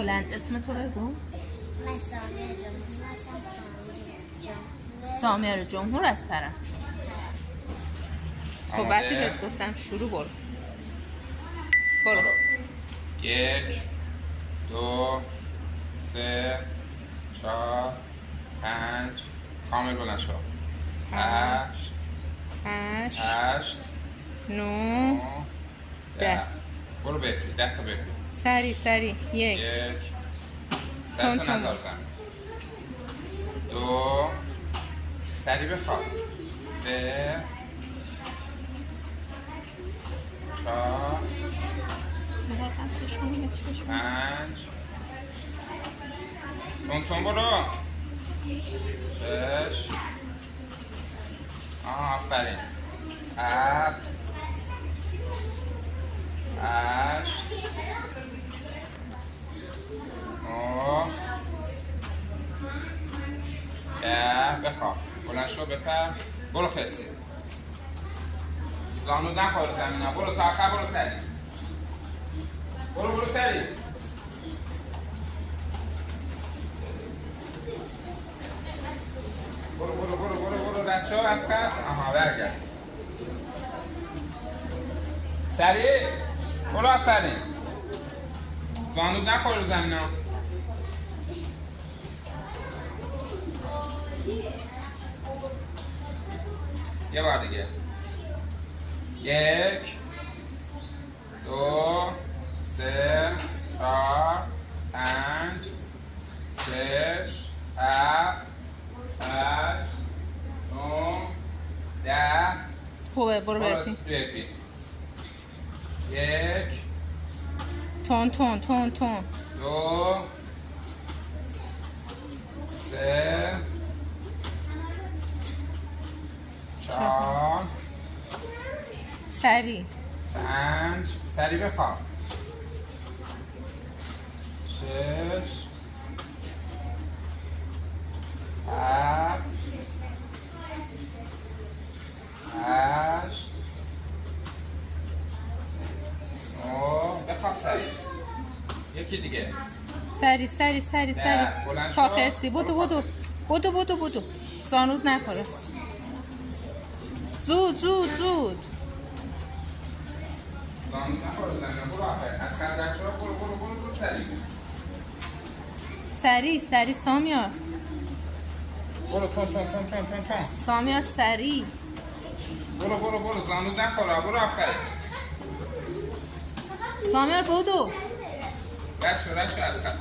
بلند اسم تو بگو. من سامیار جمهور. سامیار جمهور از پرم. خب وقتی بهت گفتم شروع برو. 1 2 3 4 5 کامل بلند شو. 8 9 10 برو بفری 10 تا بفری. سری 1 سر تو نظر زمین. 2 سری بخواب. 3 4 5 تون برو. 6 آفرین. 7 8 9 10 بخواب. بلند شو بپر. برو فرسی. زانو نخور زمین ها. برو تا آخر. برو سری. برو سری. برو رد شو از خط. برگرد. سری. برو آفرین. زانو نخور رو زمین ها. یه بار دیگه. 1 2 3 4 5 6 7 8 9 10 خوبه برو بریم. 1 تون 2 3 4 سری 5 سری بخواب. 6 7 8 9 بخواب. سری. یکی دیگه. سری بلند شو. تا خرسی. بدو زانود نخوره. زود زانو نخور زمین. برو آخر. از خط رد شو. برو سری سامیار. برو تون. سامیار سری. برو زانو نخور. برو آخر. سامیار بدو. رد شو از خط.